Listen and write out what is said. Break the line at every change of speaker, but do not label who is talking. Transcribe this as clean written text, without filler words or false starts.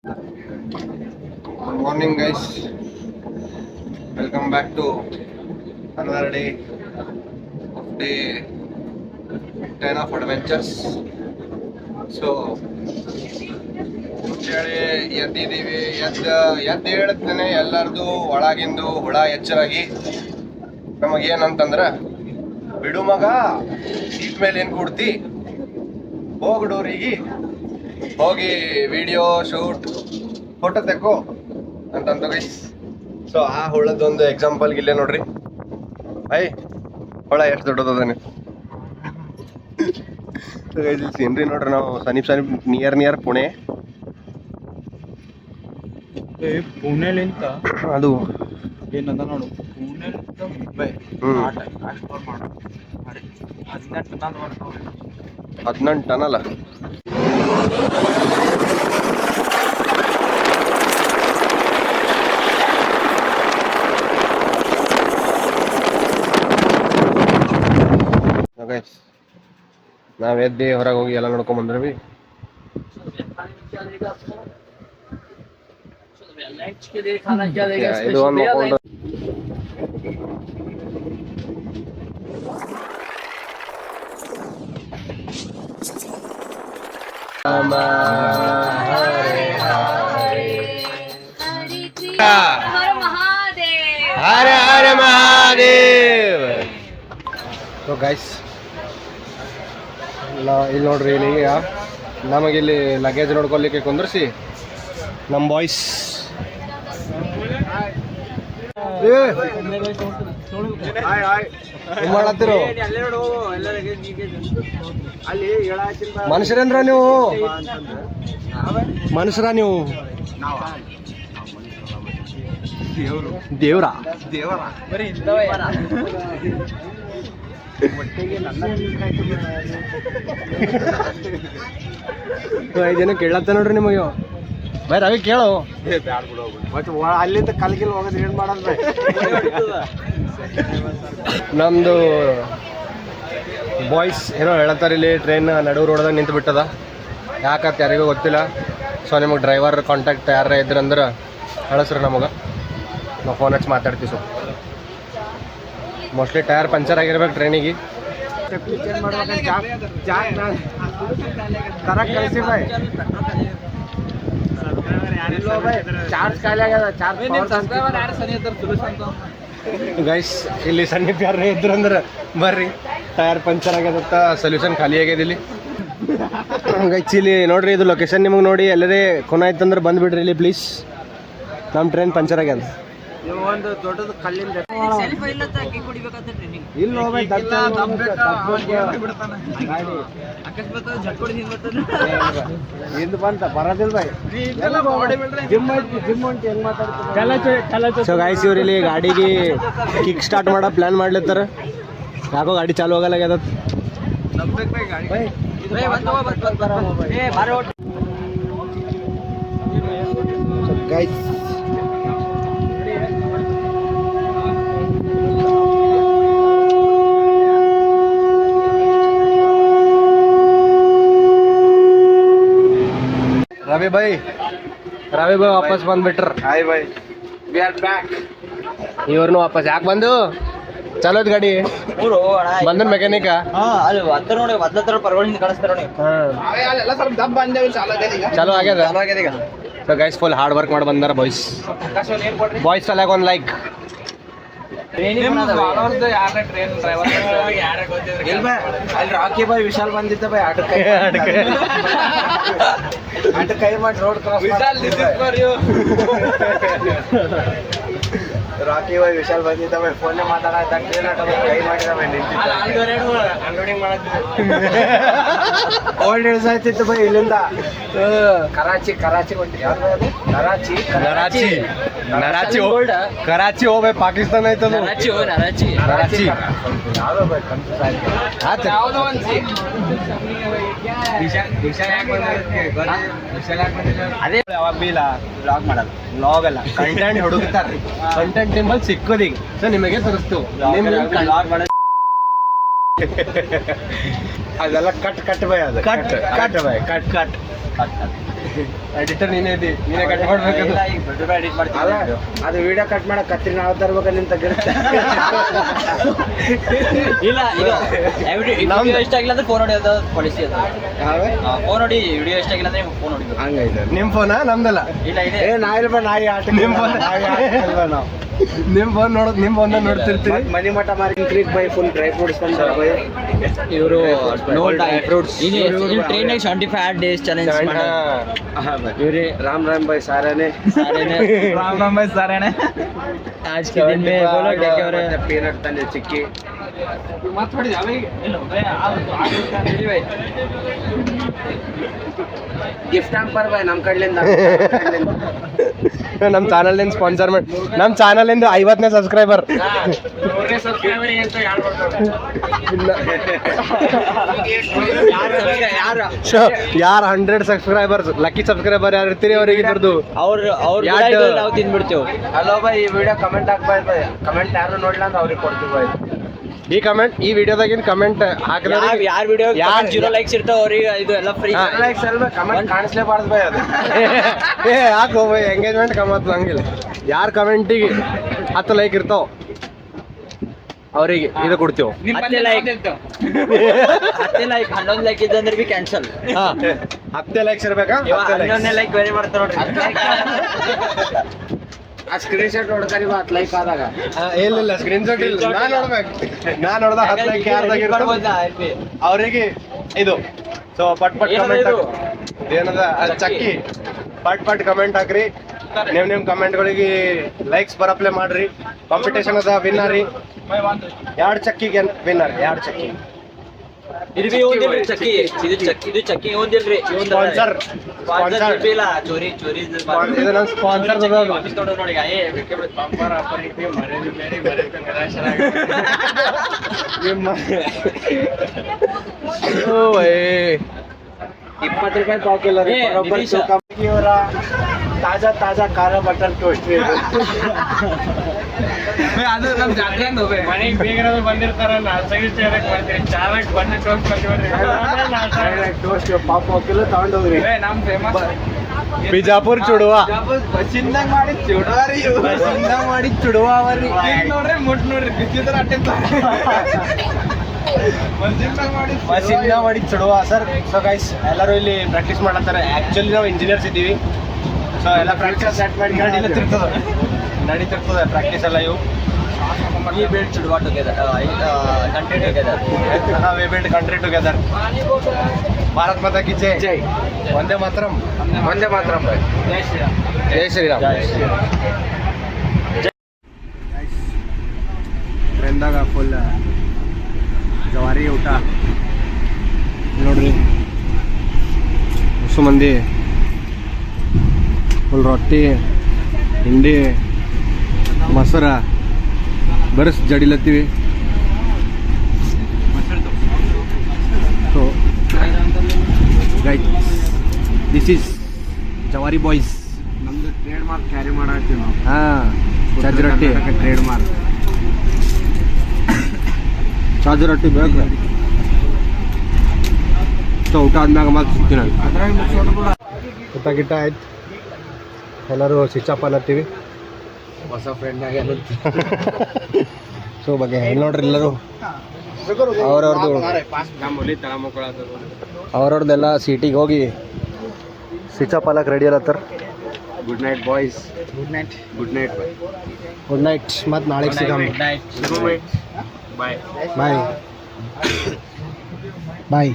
Good morning, guys. Welcome back to another day of day 10 of adventures. So, ಮುಂಜಾನೆ ಎದ್ದಿದ್ದೀವಿ. ಎದ್ದು ಹೇಳುತ್ತೇನೆ ಎಲ್ಲರದು ಒಳಗಿಂದು ಹುಳ ಎಚ್ಚರಾಗಿ ನಮಗೇನಂತಂದ್ರೆ, ಬಿಡು ಮಗ, ಸೀಟ್ ಮೇಲೆ ಏನು ಕೊಡ್ತಿ, ಹೋಗಡೋರಿಗೆ ಹೋಗಿ ವಿಡಿಯೋ ಶೂಟ್ ಫೋಟೋ ತೆಕ್ಕೋ ಅಂತಂತ ಗೈಸ್. ಸೊ ಆ ಹುಳದೊಂದು ಎಕ್ಸಾಂಪಲ್ ಇಲ್ಲೇ ನೋಡ್ರಿ. ಐ ಹುಳ ಎಷ್ಟು ದೊಡ್ಡದ ನೀವು ಗೈಸ್. ಇಲ್ಲಿ ಸೀನ್ರಿ ನೋಡ್ರಿ, ನಾವು ಸನೀಪ್ ನಿಯರ್ ಪುಣೆ.
ಪುಣೆಲಿಂತ
ಅದು
ಏನಂತ ನೋಡು, ಪುಣೆಲಿಂತ ಮುಂಬೈ
18 ಟನ್ ಅಲ್ಲ. ನಾವ್ ಎದ್ದಿ ಹೊರಗೆ ಹೋಗಿ ಎಲ್ಲ ನೋಡ್ಕೊಂಡ್ ಬಂದ್ರಿ. ಇದು ಒಂದು ಹರ ಹರ ಮಹಾದೇವ್. ಸೊ ಗೈಸ್, ಇಲ್ಲಿ ನೋಡ್ರಿ, ಇಲ್ಲಿ ನಮಗಿಲ್ಲಿ ಲಗೇಜ್ ನೋಡ್ಕೊಲಿಕ್ಕೆ ಕುಂದ್ರಿಸಿ ನಮ್ಮ ಬಾಯ್ಸ್ ಮಾಡತ್ತಿರು. ಮನುಷ್ಯರೇನ್ರ ನೀವು? ಮನುಷ್ಯರ ನೀವು? ದೇವ್ರ ಐದೇನೋ ಕೇಳತ್ತ ನೋಡ್ರಿ ನಿಮಗೆ. ಬೈ ರವಿ ಕೇಳು, ಅಲ್ಲಿಂದ ಕಲ್ಗಿಲ್ ಹೋಗೋದು ಏನ್ ಮಾಡೋದು? ನಮ್ದು ಬಾಯ್ಸ್ ಏನೋ ಹೇಳತ್ತಾರ, ಇಲ್ಲಿ ಟ್ರೈನ್ ನಡು ರೋಡ್ದಾಗ ನಿಂತು ಬಿಟ್ಟದ. ಯಾಕಂತ ಯಾರಿಗೂ ಗೊತ್ತಿಲ್ಲ. ಸೊ ನಿಮಗೆ ಡ್ರೈವರ್ ಕಾಂಟ್ಯಾಕ್ಟ್ ಯಾರ ಇದ್ರಂದ್ರೆ ಕಳಿಸ್ರಿ ನಮಗೆ, ನಾವು ಫೋನ್ ಹಚ್ಚಿ ಮಾತಾಡ್ತೀವಿ. ಸೊ ಮೋಸ್ಟ್ಲಿ ಟೈರ್ ಪಂಚರ್ ಆಗಿರ್ಬೇಕು ಟ್ರೈನಿಗೆ. ಗೈಸ್, ಇಲ್ಲಿ ಸನ್ನಿಪ್ ಯಾರೇ ಇದ್ರು ಅಂದ್ರೆ ಬರ್ರಿ, ಟೈರ್ ಪಂಚರ್ ಆಗ್ಯದಂತ ಸೊಲ್ಯೂಷನ್ ಖಾಲಿ ಆಗ್ಯದ ಇಲ್ಲಿ. ಗೈಸ್ ಇಲ್ಲಿ ನೋಡ್ರಿ, ಇದು ಲೊಕೇಶನ್ ನಿಮಗೆ ನೋಡಿ ಎಲ್ಲರೇ ಕೊನ ಆಯ್ತಂದ್ರೆ ಬಂದ್ಬಿಡ್ರಿ ಇಲ್ಲಿ ಪ್ಲೀಸ್. ನಮ್ಮ ಟ್ರೈನ್ ಪಂಚರ್ ಆಗ್ಯದ. ಒಂದು ದೊಡ್ಡದು ಕಲ್ಲಿಂದ ಇಲ್ಲಿ ಬಂತ ಬರೋದಿಲ್ಲ ಬೈ. ಸೊ ಗಾಯ್ಸ್, ಇವ್ರು ಇಲ್ಲಿ ಗಾಡಿಗೆ ಕಿಕ್ ಸ್ಟಾರ್ಟ್ ಮಾಡೋ ಪ್ಲಾನ್ ಮಾಡ್ಲತ್ತಾರ. ಯಾಕೋ ಗಾಡಿ ಚಾಲು ಆಗಲ್ಲ ಆಗ್ಯದ. ಗೈಸ್, ರವಿ ಭಾಯ್ ವಾಪಸ್ ಬಂದ್ಬಿಟ್ರ. Hi boy, we are back. ಇವ್ರನ್ನು ವಾಪಸ್ ಯಾಕೆ ಬಂದು? ಚಲೋದ್ ಗಾಡಿ ಬಂದ ಮೆಕ್ಯಾನಿಕ
ನೋಡಿ, ಮೊದಲ ಪರವಾಗಿಂದ ಕಳಿಸ್ತಾರ ನೋಡಿ.
ಚಲೋ ಆಗ್ಯದ. So guys, full hard work ಮಾಡಿ ಬಂದಾರ ಬಾಯ್ಸ್. ಬಾಯ್ಸ್ ಸಲ ಒಂದು ಲೈಕ್.
ಅಲ್ಲಿ ರಾಕಿ ಬಾಯ್ ವಿಶಾಲ್ ಬಂದಿದ್ದ ಬಾಯ್, ಆಟ ಕೈ ಮಾಡಿ ರೋಡ್ ಕ್ರಾಸ್. ರಾಕಿ ಬಾಯ್ ವಿಶಾಲ್ ಬಂದಿದ್ದ ಬಾಯ್, ಫೋನ್ ಮಾತಾಡ ಕೈ ಮಾಡಿದ ಓಲ್ಡ್ ಏಜ್ ಆಯ್ತಿತ್ತು ಬಾಯ್. ಇಲ್ಲಿಂದ ಕರಾಚಿ
ಕರಾಚಿ ಹೋಗ್ಬೇ, ಪಾಕಿಸ್ತಾನ ಆಯ್ತದ. ಕರಾಚಿ
ಅದೇ ಯಾವಾಗ ಬಿ ಬ್ಲಾಗ್ ಮಾಡಲ್ಲ, ಬ್ಲಾಗ್ ಅಲ್ಲ,
ಕಂಟೆಂಟ್ ಹುಡುಕ್ತಾರೆ. ಕಂಟೆಂಟ್ ನಿಮ್ಮಲ್ಲಿ ಸಿಕ್ಕೋದೀಗ. ಸೊ ನಿಮಗೆ ತೋರಿಸ್ತು
ಬ್ಲಾಗ್ ಮಾಡೋದು.
ಅದೆಲ್ಲ ಕಟ್ ಬೈ, ಅದು ಕಟ್ ಬೈ, ಕಟ್ ಎಡಿಟರ್ ನೀನೇ ಇದ್ದಿ, ನೀನೇ ಕಟ್ ಮಾಡ್ಬೇಕು.
ಅಲ್ಲ ಅದು ವಿಡಿಯೋ ಕಟ್ ಮಾಡಕ್ ಕತ್ರಿ ನಾವು ತರ್ಬೇಕಲ್ಲಿ ನಿಂತ
ಇಲ್ಲ ಇದು ವಿಡಿಯೋ ಇಷ್ಟ ಆಗಿಲ್ಲ ಅಂದ್ರೆ ಫೋನ್ ಹೊಡಿಯೋದು ಪಾಲಿಸಿ ಅದು. ಫೋನ್ ನೋಡಿ ವಿಡಿಯೋ ಇಷ್ಟ ಆಗಿಲ್ಲ ಅಂದ್ರೆ ಫೋನ್ ಹೊಡಿಬೇಕು.
ಹಂಗೈತೆ
ನಿಮ್ ಫೋನಾ ನಮ್ದಲ್ಲ?
ಇಲ್ಲ ಇದೆ.
ನಾಯಿ ನಾಯಿ ಆಟ
ನಿಮ್ ಫೋನ್
ನಾವು
ನಿಮ್ ಫೋನ್ ನೋಡೋದು, ನಿಮ್ ಫೋನ್ ನೋಡ್ತಿರ್ತೀವಿ.
ಮನಿ ಮಠ ಮಾರಿ ಇನ್ಕ್ರೀಸ್ ಬೈ ಫುಲ್ ಡ್ರೈ ಫ್ರೂಟ್ಸ್ ಬಂದಾರ ಬೈ
ಇವರು
no dry fruits.
Train 75 days challenge
ಇವ್ರಿ ರಾಮ್ ರಾಮ್ ಬೈ ಸಾರಾನೆ
राम भाई सारे ने आज के दिन में बोलो क्या क्या हो रहा है.
ಪೀನಟ್ ತಂದೆ ಚಿಕ್ಕಿ ಗಿಫ್ಟ್ ಹಂಪರ್ ಬೈ ನಮ್ ಕಡ್ಲಿಂದ
ನಮ್ ಚಾನಲ್ ಸ್ಪಾನ್ಸರ್ ಮಾಡಿ, ನಮ್ ಚಾನಲ್ 50ನೇ ಸಬ್ಸ್ಕ್ರೈಬರ್. ಯಾರು 100 ಸಬ್ಸ್ಕ್ರೈಬರ್ಸ್ ಲಕ್ಕಿ ಸಬ್ಸ್ಕ್ರೈಬರ್ ಯಾರು ಇರ್ತೀರಿ ಅವ್ರಿಗೆ ಇದ್ರದ್ದು
ಅವ್ರ ನಾವು ತಿಂದ್ಬಿಡ್ತೇವೆ.
ಹಲೋ ಬೈ ಈ ವಿಡಿಯೋ ಕಮೆಂಟ್ ಹಾಕ್ಬಾರ್ದು ಬೈ. ಕಮೆಂಟ್ ಯಾರು ನೋಡ್ಲ ಅಂತ ಅವ್ರಿಗೆ ಕೊಡ್ತೀವಿ ಬೈ.
ಈ ಕಮೆಂಟ್, ಈ ವಿಡಿಯೋದಾಗಿನ ಕಮೆಂಟ್ ಹಾಕಿದ್ರೆ
ಯಾರ್ ವಿಡಿಯೋ
ಯಾರ್
0 ಲೈಕ್ಸ್ ಇರ್ತಾವ ಅವ್ರಿಗೆ ಇದು ಎಲ್ಲ ಫ್ರೀ.
ಲೈಕ್ಸ್ ಅಲ್ವಾ ಕಮೆಂಟ್ ಕಾಣಿಸ್ಲೇಬಾರ್ದು ಬೈ ಅದು.
ಯಾಕೋ ಎಂಗೇಜ್ಮೆಂಟ್ ಕಮ್ಮತ್ತು ಹಂಗಿಲ್ಲ. ಯಾರ ಕಮೆಂಟಿಗೆ 10 ಲೈಕ್ ಇರ್ತಾವ ಅವರಿಗೆ ಇದು ಕೊಡ್ತೇವೆ.
10 ಲೈಕ್ 11 ಲೈಕ್ ಇದ್ದಂದ್ರೆ ಬಿ ಕ್ಯಾನ್ಸಲ್.
10 ಲೈಕ್ಸ್ ಇರ್ಬೇಕಾ?
11ನೇ ಲೈಕ್ ಬೇರೆ ಮಾಡ್ತಾರೆ ನೋಡ್ರಿ.
ಆ ಸ್ಕ್ರೀನ್ ಶಾಟ್ ಹೊಡ್ಕರಿ 10 ಲೈಕ್ ಆದಾಗ
ಇಲ್ಲ ಸ್ಕ್ರೀನ್ ಶಾಟ್ ಇಲ್ಲ. ನಾನ್ ನೋಡ್ಬೇಕು, ನಾನ್ ನೋಡ್ದ 10 ಲೈಕ್ ಯಾರ್ದಾಗ ಅವರಿಗೆ ಇದು. ಸೊ ಪಟ್ ಕಮೆಂಟ್ ಏನದ ಚಕ್ಕಿ ಪಟ್ ಕಮೆಂಟ್ ಹಾಕ್ರಿ. ನಿಮ್ ಕಮೆಂಟ್ಗಳಿಗೆ ಲೈಕ್ಸ್ ಬರಪ್ಲೆ ಮಾಡ್ರಿ. ಕಾಂಪಿಟೇಷನ್ ಅದ, ವಿನ್ನರ್ ರೀ. 2 ಚಕ್ಕಿಗೆ ವಿನ್ನರ್, 2 ಚಕ್ಕಿ.
ಇದು ಬಿ ಓದಿಲ್ರಿ ಚಕ್ಕಿ, ಇದು ಚಕ್ಕಿ ಓದಿಲ್ರಿ.
ಸ್ಪಾನ್ಸರ್
ಇಲ್ಲ ಚೋರಿ
ಇದು ನಮ್ಮ ಸ್ಪಾನ್ಸರ್
ವಾಪಸ್ ತೊಗೊಂಡು ನೋಡಿ.
₹20 ಪಾವ್ ಕಿಲೋ ರೀ. ಬರೋಬ್ಬರ್ ತೂಕ. ಇವರ ತಾಜಾ ಖಾರ ಬಟರ್ ಟೋಸ್ಟ್ ರೀ ಇದು.
ಅದು ನಮ್ಮ ಜಾತ್ರೆ ಮನೆಗೆ ಬೇಗ ಬಂದಿರ್ತಾರಲ್ಲ
ಟೋಸ್ಟ್ ಪಾವ್ ಕಿಲೋ ತಗೊಂಡೋಗ್ರಿ.
ನಮ್ ಫೇಮಸ್
ಬಿಜಾಪುರ್ ಚುಡುವ
ಬಸ್ಸಿಂದಾಗ ಮಾಡಿ ಚುಡಾರಿ
ಮಾಡಿ ಚುಡುವ ಅವರಿ
ನೋಡ್ರಿ ಮುಟ್ ನೋಡ್ರಿ ಬಿಸಿದ್ರ ಅಟ್ಟೆ
ಮಸಿಂದ ಮಾಡಿ ಚುಡುವ ಸರ್. ಸೊ ಗೈಸ್ ಎಲ್ಲರೂ ಇಲ್ಲಿ ಪ್ರಾಕ್ಟೀಸ್ ಮಾಡತ್ತಾರೆ. ಆಕ್ಚುಲಿ ನಾವು ಇಂಜಿನಿಯರ್ಸ್ ಇದ್ದೀವಿ. ಸೊ ಎಲ್ಲ ಪ್ರಾಕ್ಟೀಸ್ ಸೆಟ್ ಮಾಡಿ ನಡೀತಿರ್ತದೆ ಪ್ರಾಕ್ಟೀಸ್ ಎಲ್ಲ. ಇವು
ಈ ಬೇಲ್ಟ್ ಚುಡುವ together country together
we build country together. Bharat Mata ಕಿ ಜೈ.
ಜೈ.
ವಂದೇ ಮಾತರಂ.
ಒಂದೇ ಮಾತ್ರ ಬೈ.
ಜೈ ಶ್ರೀರಾಮ್. ಟ್ರೆಂದಾಗ ಫುಲ್ ಜವಾರಿ ಊಟ ನೋಡ್ರಿ. ಹೊಸ ಮಂದಿ ಫುಲ್ ರೊಟ್ಟಿ, ಹಿಂಡಿ, ಮೊಸರ ಬರಸ್ ಜಡಿಲತ್ತೀವಿ. ಸೊ ಗೈಸ್, ದಿಸ್ ಈಸ್ ಜವಾರಿ ಬಾಯ್ಸ್.
ನಮ್ದು ಟ್ರೇಡ್ ಮಾರ್ಕ್ ಕ್ಯಾರಿ ಮಾಡತ್ತೀವಿ ನಾವು.
ಚಾರ್ಜ್ ರೊಟ್ಟಿ,
ಟ್ರೇಡ್ ಮಾರ್ಕ್.
ಚಾರ್ಜ್ ರೊಟ್ಟಿ ಬೇಕು. ಸೊ ಊಟ ಆದ್ಮ್ಯಾಗ ಮತ್ತೆ ಸಿಗ್ತೀವಿ ನಾವು. ಊಟ ಗಿಟ್ಟ ಆಯ್ತು, ಎಲ್ಲರೂ ಸ್ವಿಚ್ ಆಫ್ ಅನ್ನತ್ತೀವಿ.
ಹೊಸ ಫ್ರೆಂಡ್
ಸೊ ಬಗ್ಗೆ ನೋಡ್ರಿ ಎಲ್ಲರೂ ಅವ್ರವ್ರದ್ದೆಲ್ಲ ಸೀಟಿಗೆ ಹೋಗಿ ಸ್ವಿಚ್ ಆಫ್ ಅಲ್ಲಕ್ಕೆ ರೆಡಿ ಅಲ್ಲತ್ತಾರ.
Good night boys.
Good night.
Good night bye.
Good night. ಮತ್ತು ನಾಳೆಗೆ ಸಿಗಮ್ಮ.
ಬಾಯ್.
ಬಾಯ್ ಬಾಯ್.